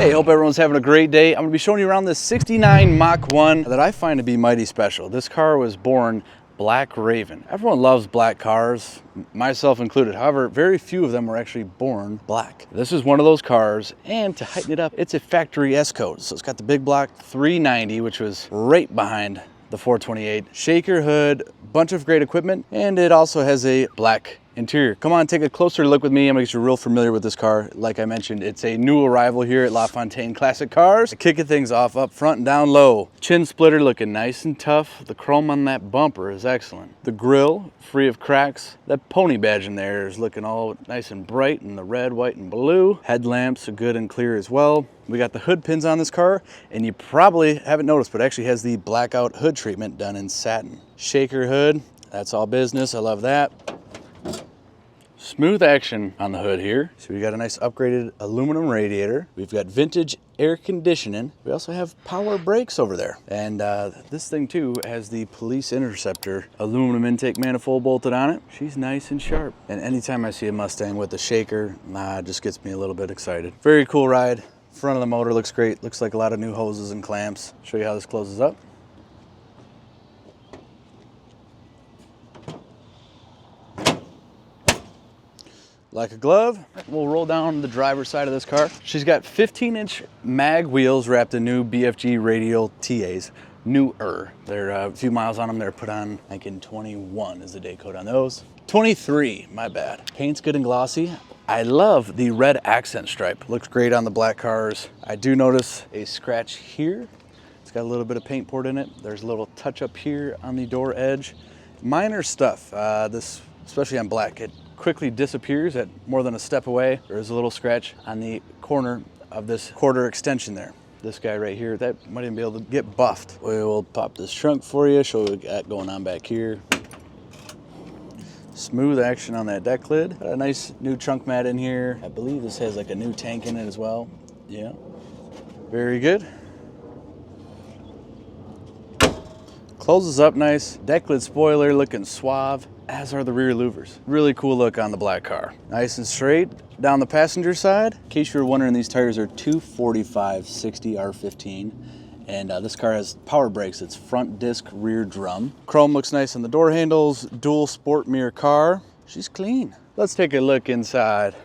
Hey, hope everyone's having a great day. I'm gonna be showing you around this 69 Mach 1 that I find to be mighty special. This car was born Black Raven. Everyone loves black cars, myself included. However, very few of them were actually born black. This is one of those cars, and to heighten it up, it's a factory S code. So it's got the big block 390, which was right behind the 428. Shaker hood, bunch of great equipment, and it also has a black interior. Come on, take a closer look with me. I'm gonna get you real familiar with this car. Like I mentioned, it's a new arrival here at LaFontaine Classic Cars. Kicking things off up front and down low. Chin splitter looking nice and tough. The chrome on that bumper is excellent. The grille, free of cracks. That pony badge in there is looking all nice and bright in the red, white, and blue. Headlamps are good and clear as well. We got the hood pins on this car, and you probably haven't noticed, but it actually has the blackout hood treatment done in satin. Shaker hood, that's all business. I love that. Smooth action on the hood here. So we got a nice upgraded aluminum radiator. We've got vintage air conditioning. We also have power brakes over there. And this thing too has the police interceptor aluminum intake manifold bolted on it. She's nice and sharp. And anytime I see a Mustang with a shaker, it just gets me a little bit excited. Very cool ride. Front of the motor looks great. Looks like a lot of new hoses and clamps. Show you how this closes up. Like a glove. We'll roll down the driver's side of this car. She's got 15-inch mag wheels wrapped in new BFG radial TAs. Newer. They're a few miles on them. They're put on, I think in 21 is the day code on those. 23, my bad. Paint's good and glossy. I love the red accent stripe. Looks great on the black cars. I do notice a scratch here. It's got a little bit of paint poured in it. There's a little touch up here on the door edge. Minor stuff. This, especially on black, it quickly disappears at more than a step away. There's a little scratch on the corner of this quarter extension there. This guy right here, that might even be able to get buffed. We will pop this trunk for you, show what we got going on back here. Smooth action on that deck lid. Got a nice new trunk mat in here. I believe this has like a new tank in it as well. Yeah, very good. Closes up nice. Deck lid spoiler looking suave, as are the rear louvers. Really cool look on the black car. Nice and straight down the passenger side. In case you're wondering, these tires are 245/60 R15. And this car has power brakes. It's front disc, rear drum. Chrome looks nice on the door handles. Dual sport mirror car. She's clean. Let's take a look inside.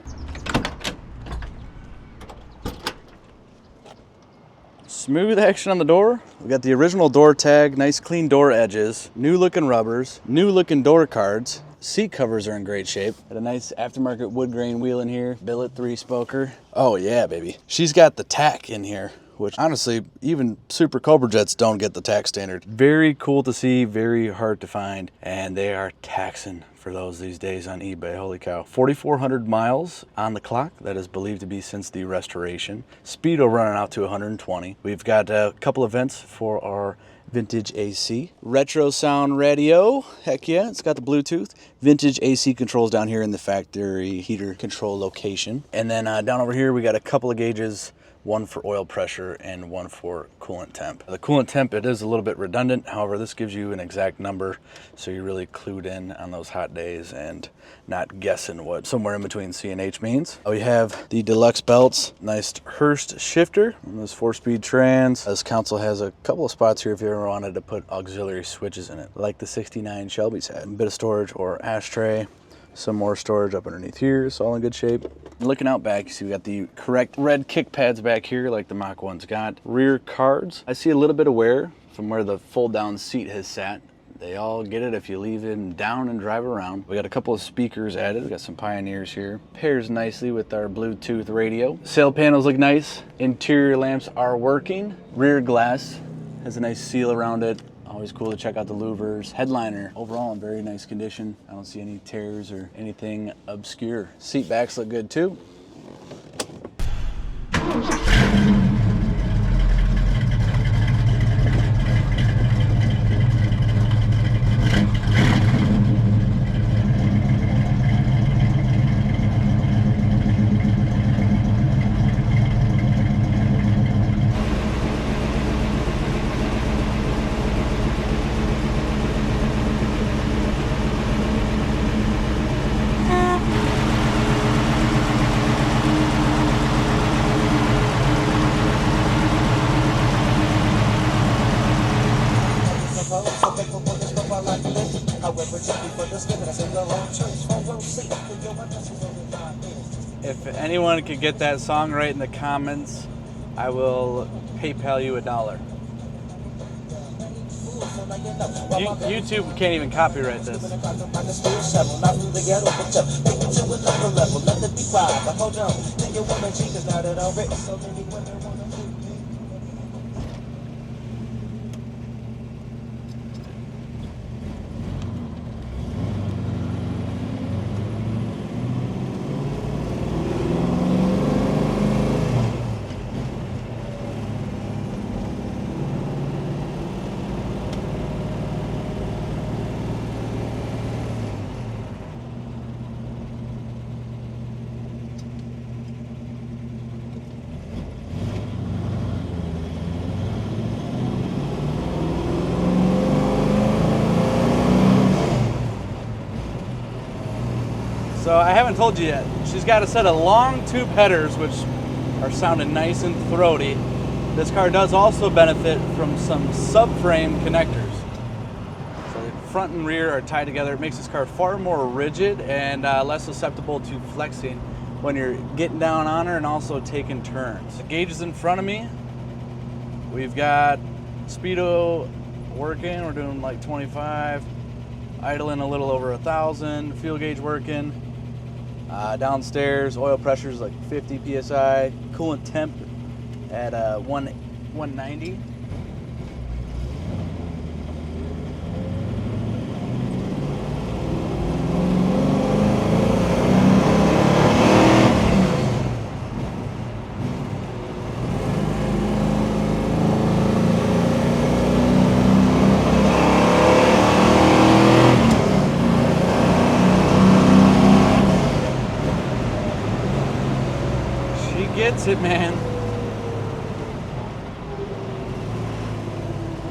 Smooth action on the door. We got the original door tag, nice clean door edges, new looking rubbers, new looking door cards. Seat covers are in great shape. Got a nice aftermarket wood grain wheel in here, billet 3-spoker. Oh yeah, baby. She's got the tack in here, which honestly, even Super Cobra Jets don't get the tack standard. Very cool to see, very hard to find, and they are taxing for those these days on eBay. Holy cow. 4,400 miles on the clock. That is believed to be since the restoration. Speedo running out to 120. We've got a couple of vents for our vintage AC. Retro sound radio. Heck yeah, it's got the Bluetooth. Vintage AC controls down here in the factory heater control location. And then down over here, we got a couple of gauges, one for oil pressure and one for coolant temp. The coolant temp, it is a little bit redundant. However, this gives you an exact number, so you're really clued in on those hot days and not guessing what somewhere in between C and H means. We have the deluxe belts, nice Hurst shifter, and this 4-speed trans. This console has a couple of spots here if you ever wanted to put auxiliary switches in it, like the 69 Shelby's had. A bit of storage or ashtray. Some more storage up underneath here, so all in good shape. Looking out back, you see we got the correct red kick pads back here like the Mach 1's got. Rear cards, I see a little bit of wear from where the fold down seat has sat. They all get it if you leave it down and drive around. We got a couple of speakers added. We got some Pioneers here. Pairs nicely with our Bluetooth radio. Sail panels look nice. Interior lamps are working. Rear glass has a nice seal around it. Always cool to check out the louvers. Headliner, overall in very nice condition. I don't see any tears or anything obscure. Seat backs look good too. If anyone could get that song right in the comments, I will PayPal you $1. YouTube can't even copyright this. So I haven't told you yet. She's got a set of long tube headers, which are sounding nice and throaty. This car does also benefit from some subframe connectors. So the front and rear are tied together. It makes this car far more rigid and less susceptible to flexing when you're getting down on her and also taking turns. The gauge is in front of me. We've got speedo working. We're doing like 25. Idling a little over 1,000. Fuel gauge working. Downstairs, oil pressure is like 50 psi. Coolant temp at 190. Gets it, man.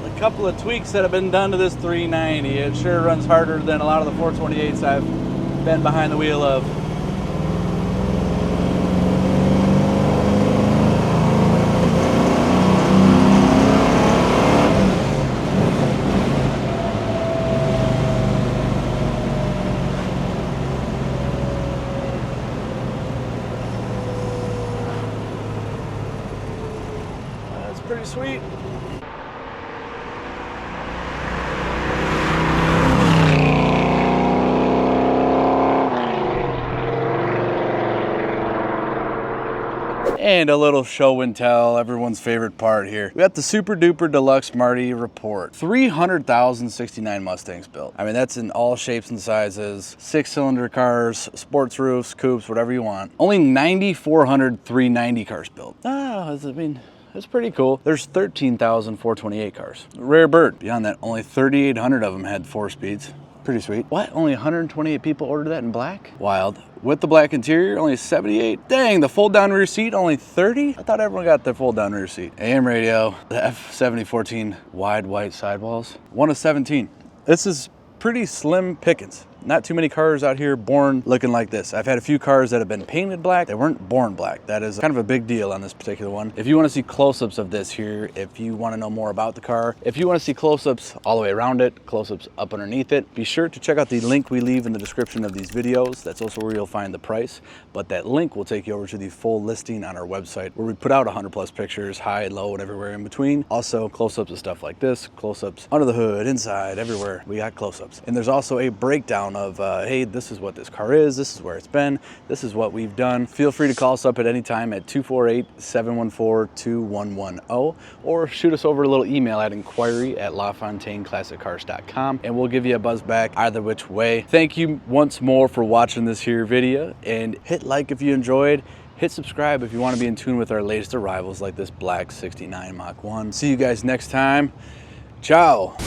A couple of tweaks that have been done to this 390. It sure runs harder than a lot of the 428s I've been behind the wheel of. Pretty sweet. And a little show and tell, everyone's favorite part here. We got the Super Duper Deluxe Marty report. 300,069 Mustangs built. I mean, that's in all shapes and sizes. 6-cylinder cars, sports roofs, coupes, whatever you want. Only 9,400 390 cars built. I mean, it's pretty cool. There's 13,428 cars. Rare bird. Beyond that, only 3,800 of them had 4 speeds. Pretty sweet. What? Only 128 people ordered that in black? Wild. With the black interior, only 78. Dang, the fold down rear seat, only 30? I thought everyone got the fold down rear seat. AM radio, the F7014 wide white sidewalls. 1 of 17. This is pretty slim pickings. Not too many cars out here born looking like this. I've had a few cars that have been painted black. They weren't born black. That is kind of a big deal on this particular one. If you want to see close-ups of this here, if you want to know more about the car, if you want to see close-ups all the way around it, close-ups up underneath it, be sure to check out the link we leave in the description of these videos. That's also where you'll find the price, but that link will take you over to the full listing on our website where we put out 100+ pictures, high, low, and everywhere in between. Also close-ups of stuff like this, close-ups under the hood, inside, everywhere. We got close-ups. And there's also a breakdown of, hey, this is what this car is, this is where it's been, this is what we've done. Feel free to call us up at any time at 248-714-2110 or shoot us over a little email at inquiry@LaFontaineClassicCars.com and we'll give you a buzz back either which way. Thank you once more for watching this here video, and hit like if you enjoyed. Hit subscribe if you want to be in tune with our latest arrivals like this black 69 Mach 1. See you guys next time. Ciao.